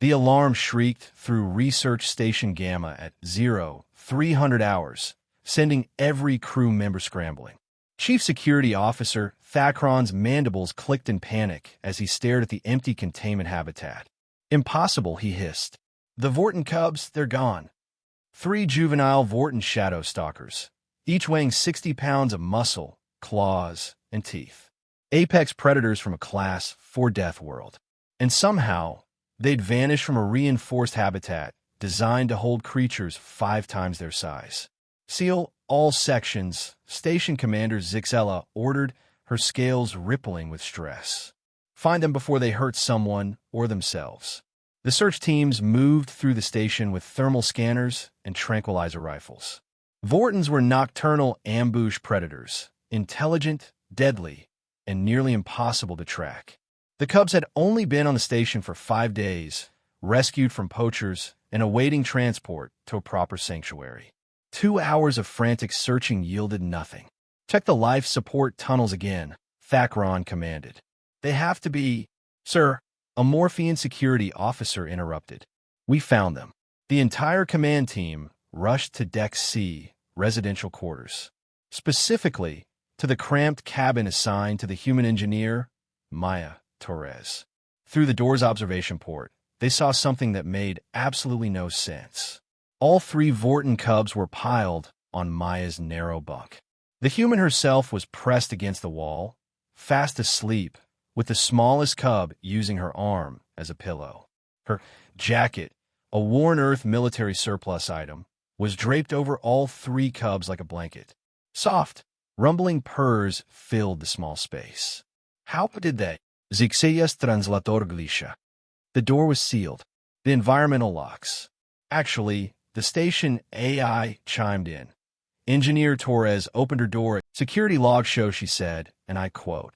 The alarm shrieked through Research Station Gamma at 0300 hours, sending every crew member scrambling. Chief Security Officer Thacron's mandibles clicked in panic as he stared at the empty containment habitat. Impossible, he hissed. The Vorten cubs, they're gone. 3 juvenile Vorten shadow stalkers, each weighing 60 pounds of muscle, claws, and teeth. Apex predators from a Class 4 death world. And somehow, they'd vanish from a reinforced habitat designed to hold creatures 5 times their size. Seal all sections, Station Commander Zixella ordered, her scales rippling with stress. Find them before they hurt someone or themselves. The search teams moved through the station with thermal scanners and tranquilizer rifles. Vortens were nocturnal ambush predators, intelligent, deadly, and nearly impossible to track. The cubs had only been on the station for 5 days, rescued from poachers and awaiting transport to a proper sanctuary. 2 hours of frantic searching yielded nothing. Check the life support tunnels again, Thacron commanded. They have to be... Sir, a Morphean security officer interrupted. We found them. The entire command team rushed to Deck C, residential quarters. Specifically, to the cramped cabin assigned to the human engineer, Maya Torres. Through the door's observation port, they saw something that made absolutely no sense. All 3 Vorten cubs were piled on Maya's narrow bunk. The human herself was pressed against the wall, fast asleep, with the smallest cub using her arm as a pillow. Her jacket, a worn Earth military surplus item, was draped over all 3 cubs like a blanket. Soft, rumbling purrs filled the small space. How did they? Zixellas translator glisha. The door was sealed. The environmental locks. Actually, the station AI chimed in. Engineer Torres opened her door. Security logs show, she said, and I quote,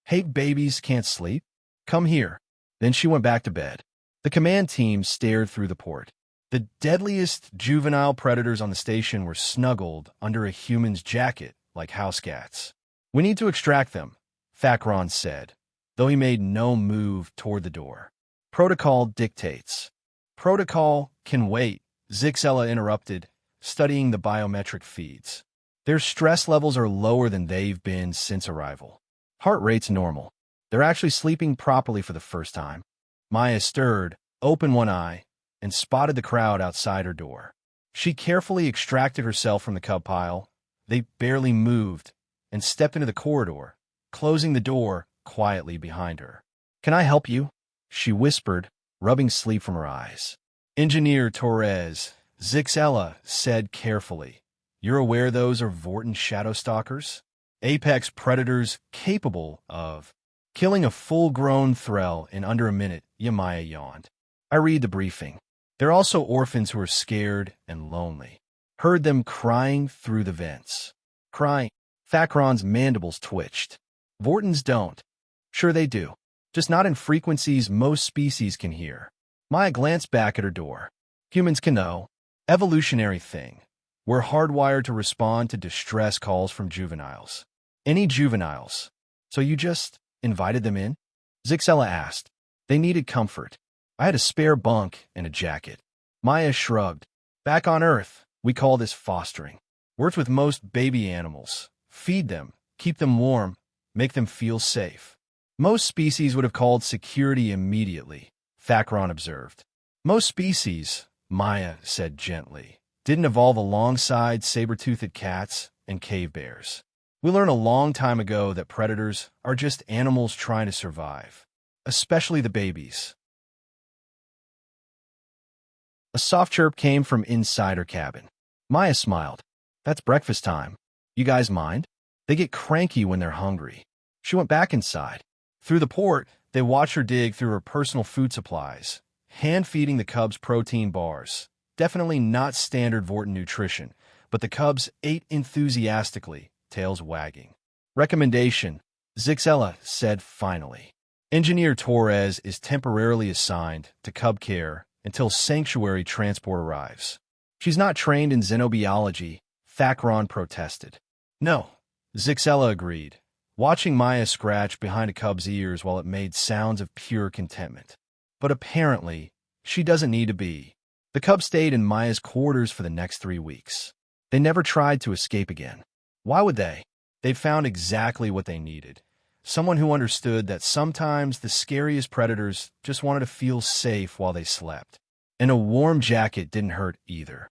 "Hey, babies can't sleep? Come here." Then she went back to bed. The command team stared through the port. The deadliest juvenile predators on the station were snuggled under a human's jacket like house cats. We need to extract them, Thacron said, though he made no move toward the door. Protocol dictates. Protocol can wait, Zixella interrupted, studying the biometric feeds. Their stress levels are lower than they've been since arrival. Heart rate's normal. They're actually sleeping properly for the first time. Maya stirred, opened one eye, and spotted the crowd outside her door. She carefully extracted herself from the cub pile. They barely moved and stepped into the corridor, closing the door quietly behind her. "Can I help you?" she whispered, rubbing sleep from her eyes. Engineer Torres, Zixella said carefully, "You're aware those are Vorten shadow stalkers? Apex predators capable of killing a full-grown thrall in under a minute," Yamaya yawned. "I read the briefing. They're also orphans who are scared and lonely. Heard them crying through the vents." Crying. Thacron's mandibles twitched. Vortens don't. Sure they do. Just not in frequencies most species can hear. Maya glanced back at her door. Humans can know. Evolutionary thing. We're hardwired to respond to distress calls from juveniles. Any juveniles. So you just invited them in? Zixella asked. They needed comfort. I had a spare bunk and a jacket. Maya shrugged. Back on Earth, we call this fostering. Works with most baby animals. Feed them, keep them warm, make them feel safe. Most species would have called security immediately, Thacron observed. Most species, Maya said gently, didn't evolve alongside saber-toothed cats and cave bears. We learned a long time ago that predators are just animals trying to survive, especially the babies. A soft chirp came from inside her cabin. Maya smiled. That's breakfast time. You guys mind? They get cranky when they're hungry. She went back inside. Through the port, they watched her dig through her personal food supplies, hand-feeding the cubs protein bars. Definitely not standard Vorten nutrition, but the cubs ate enthusiastically, tails wagging. Recommendation, Zixella said finally. Engineer Torres is temporarily assigned to cub care until sanctuary transport arrives. She's not trained in xenobiology, Thacron protested. No, Zixella agreed, watching Maya scratch behind a cub's ears while it made sounds of pure contentment. But apparently, She doesn't need to be. The cub stayed in Maya's quarters for the next 3 weeks. They never tried to escape again. Why would they? They found exactly what they needed. Someone who understood that sometimes the scariest predators just wanted to feel safe while they slept. And a warm jacket didn't hurt either.